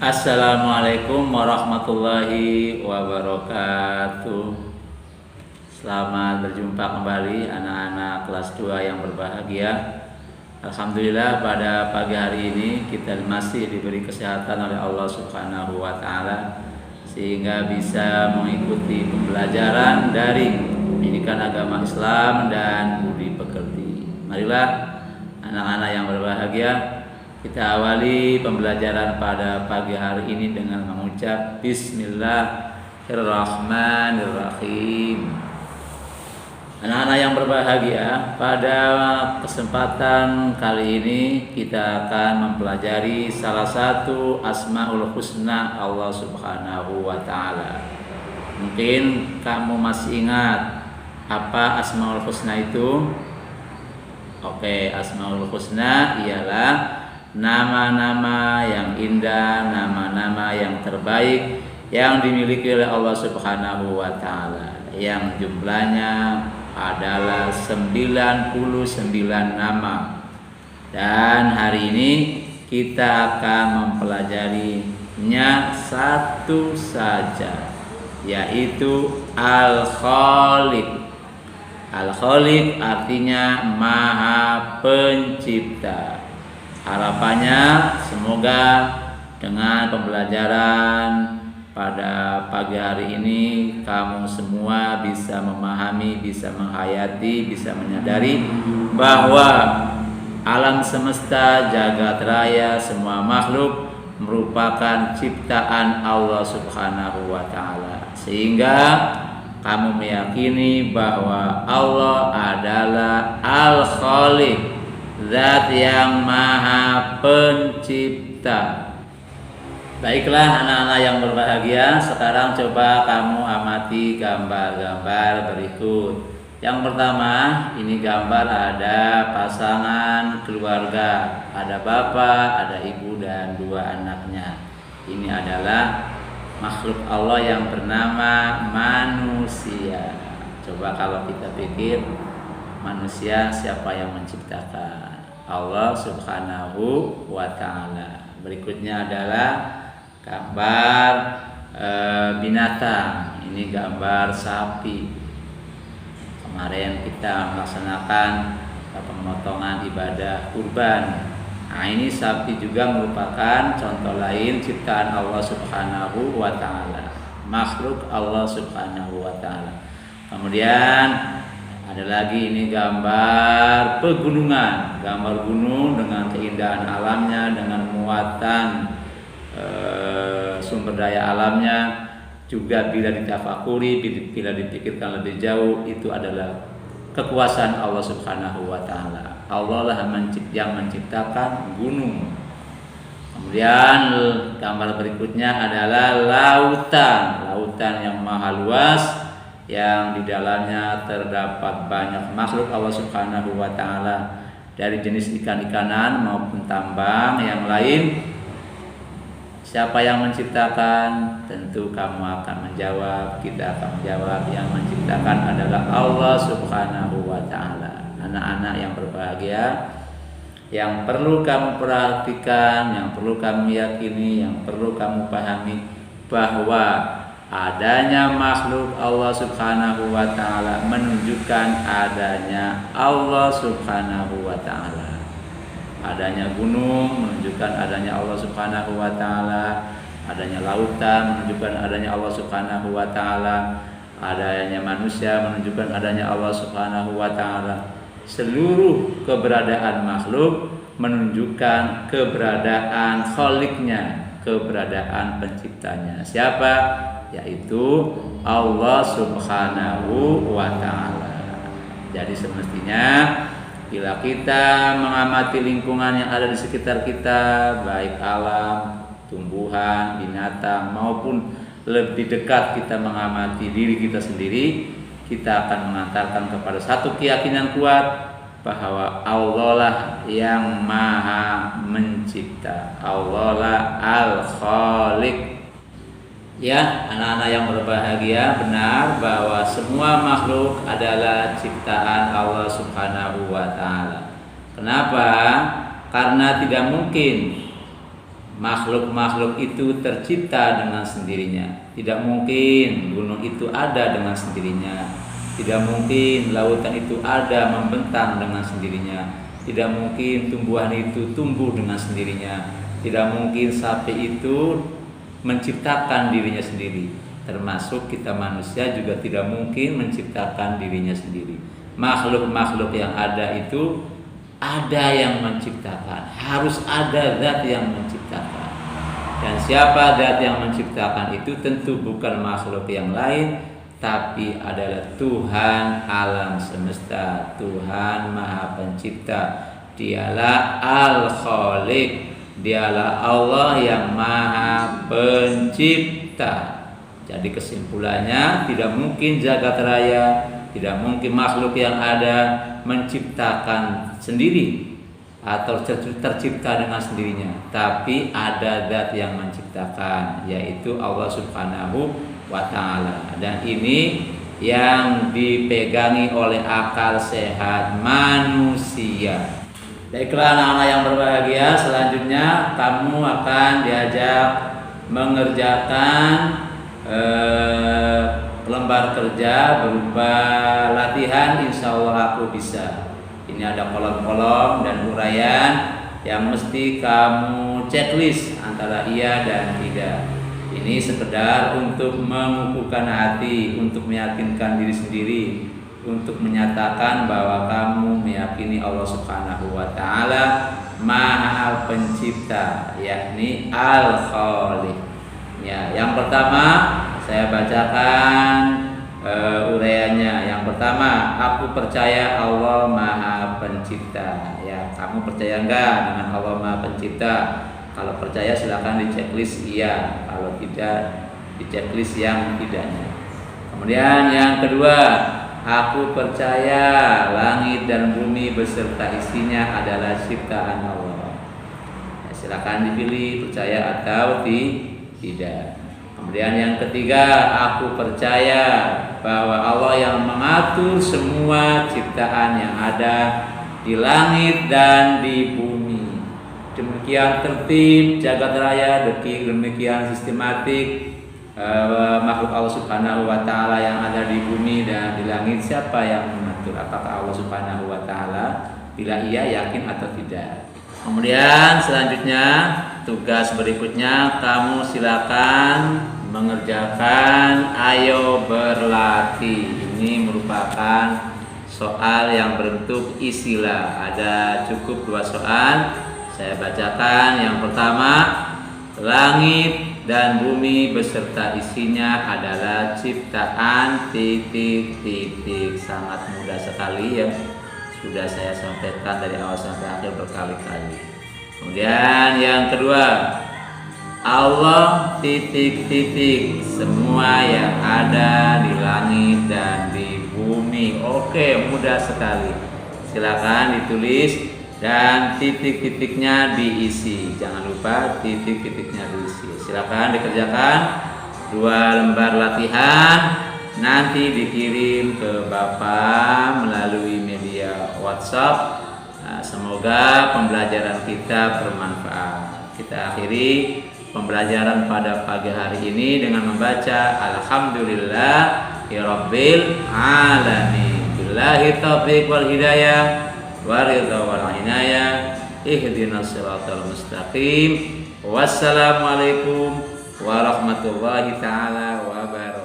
Assalamualaikum warahmatullahi wabarakatuh. Selamat berjumpa kembali anak-anak kelas 2 yang berbahagia. Alhamdulillah pada pagi hari ini kita masih diberi kesehatan oleh Allah Subhanahu wa taala sehingga bisa mengikuti pembelajaran dari pendidikan agama Islam dan budi pekerti. Marilah anak-anak yang berbahagia, kita awali pembelajaran pada pagi hari ini dengan mengucap Bismillahirrahmanirrahim. Anak-anak yang berbahagia, pada kesempatan kali ini kita akan mempelajari salah satu Asmaul Husna Allah Subhanahu wa taala. Mungkin kamu masih ingat apa Asmaul Husna itu? Oke, Asmaul Husna ialah nama-nama yang indah, nama-nama yang terbaik yang dimiliki oleh Allah Subhanahu wa taala, yang jumlahnya adalah 99 nama. Dan hari ini kita akan mempelajarinya satu saja, yaitu Al-Khaliq. Al-Khaliq artinya Maha Pencipta. Harapannya semoga dengan pembelajaran pada pagi hari ini kamu semua bisa memahami, bisa menghayati, bisa menyadari bahwa alam semesta, jagat raya, semua makhluk merupakan ciptaan Allah Subhanahu wa taala. Sehingga kamu meyakini bahwa Allah adalah Al-Khaliq, Zat yang Maha Pencipta. Baiklah anak-anak yang berbahagia, sekarang coba kamu amati gambar-gambar berikut. Yang pertama, ini gambar ada pasangan keluarga, ada bapak, ada ibu dan 2 anaknya. Ini adalah makhluk Allah yang bernama manusia. Coba kalau kita pikir, manusia siapa yang menciptakan? Allah Subhanahu wa taala. Berikutnya adalah gambar binatang. Ini gambar sapi. Kemarin kita melaksanakan pemotongan ibadah kurban. Nah, ini sapi juga merupakan contoh lain ciptaan Allah Subhanahu wa taala, makhluk Allah Subhanahu wa taala. Kemudian ada lagi ini gambar pegunungan, gambar gunung dengan keindahan alamnya, dengan muatan sumber daya alamnya. Juga bila ditafakuri, bila dipikirkan lebih jauh, itu adalah kekuasaan Allah Subhanahu wa taala. Allah lah yang menciptakan gunung. Kemudian gambar berikutnya adalah lautan, lautan yang maha luas, yang di dalamnya terdapat banyak makhluk Allah Subhanahu wa taala, dari jenis ikan-ikanan maupun tambang yang lain. Siapa yang menciptakan? Tentu kamu akan menjawab, kita akan menjawab, yang menciptakan adalah Allah Subhanahu wa taala. Anak-anak yang berbahagia, yang perlu kamu perhatikan, yang perlu kamu yakini, yang perlu kamu pahami bahwa adanya makhluk Allah Subhanahu wa taala menunjukkan adanya Allah Subhanahu wa taala. Adanya gunung menunjukkan adanya Allah Subhanahu wa taala, adanya lautan menunjukkan adanya Allah Subhanahu wa taala, adanya manusia menunjukkan adanya Allah Subhanahu wa taala. Seluruh keberadaan makhluk menunjukkan keberadaan Khaliqnya, keberadaan penciptanya. Siapa? Yaitu Allah Subhanahu wa taala. Jadi semestinya bila kita mengamati lingkungan yang ada di sekitar kita, baik alam, tumbuhan, binatang, maupun lebih dekat kita mengamati diri kita sendiri, kita akan mengantarkan kepada satu keyakinan kuat bahwa Allah lah yang Maha Mencipta. Allah lah Al-Khaliq. Ya, anak-anak yang berbahagia, benar bahwa semua makhluk adalah ciptaan Allah Subhanahu wa taala. Kenapa? Karena tidak mungkin makhluk-makhluk itu tercipta dengan sendirinya. Tidak mungkin gunung itu ada dengan sendirinya. Tidak mungkin lautan itu ada membentang dengan sendirinya. Tidak mungkin tumbuhan itu tumbuh dengan sendirinya. Tidak mungkin sapi itu menciptakan dirinya sendiri. Termasuk kita manusia juga tidak mungkin menciptakan dirinya sendiri. Makhluk-makhluk yang ada itu ada yang menciptakan, harus ada zat yang menciptakan. Dan siapa zat yang menciptakan itu tentu bukan makhluk yang lain, tapi adalah Tuhan alam semesta, Tuhan Maha Pencipta. Dialah Al-Khaliq, dialah Allah yang Maha Pencipta. Jadi kesimpulannya, tidak mungkin jagat raya, tidak mungkin makhluk yang ada menciptakan sendiri atau tercipta dengan sendirinya, tapi ada zat yang menciptakan, yaitu Allah Subhanahu wa Ta'ala. Dan ini yang dipegangi oleh akal sehat manusia. Baiklah anak-anak yang berbahagia, selanjutnya kamu akan diajak mengerjakan lembar kerja berupa latihan Insya Allah Aku Bisa. Ini ada kolom-kolom dan uraian yang mesti kamu checklist antara iya dan tidak. Ini sekedar untuk mengukuhkan hati, untuk meyakinkan diri sendiri, untuk menyatakan bahwa kamu meyakini Allah Subhanahu wa Ta'ala Maha Pencipta, yakni Al-Khaliq. Ya, yang pertama saya bacakan uraiannya. Yang pertama, aku percaya Allah Maha Pencipta. Ya, kamu percaya enggak dengan Allah Maha Pencipta? Kalau percaya silakan di checklist iya, kalau tidak di checklist yang tidaknya. Kemudian yang kedua, aku percaya langit dan bumi beserta isinya adalah ciptaan Allah. Ya, silakan dipilih percaya atau tidak. Kemudian yang ketiga, aku percaya bahwa Allah yang mengatur semua ciptaan yang ada di langit dan di bumi. Demikian tertib jagat raya, demikian sistematik makhluk Allah Subhanahu wa Ta'ala yang ada di bumi dan di langit. Siapa yang mengatur? Apakah Allah Subhanahu wa Ta'ala? Bila iya, yakin atau tidak? Kemudian selanjutnya tugas berikutnya, kamu silakan mengerjakan ayo berlatih. Ini merupakan soal yang berbentuk istilah. Ada cukup 2 soal. Saya bacakan. Yang pertama, langit dan bumi beserta isinya adalah ciptaan titik-titik. Sangat mudah sekali ya. Sudah saya sampaikan dari awal sampai akhir berkali-kali. Kemudian yang kedua, Allah titik-titik semua yang ada di langit dan di bumi. Oke, mudah sekali. Silakan ditulis dan titik-titiknya diisi. Jangan lupa titik-titiknya diisi. Silakan dikerjakan 2 lembar latihan. Nanti dikirim ke Bapak melalui media WhatsApp. Nah, semoga pembelajaran kita bermanfaat. Kita akhiri pembelajaran pada pagi hari ini dengan membaca Alhamdulillahirabbil alamin. Billahi taufiq wal hidayah wa ridha wal inayah. Ihdinas siratal mustaqim. Wassalamualaikum warahmatullahi taala wabarakatuh.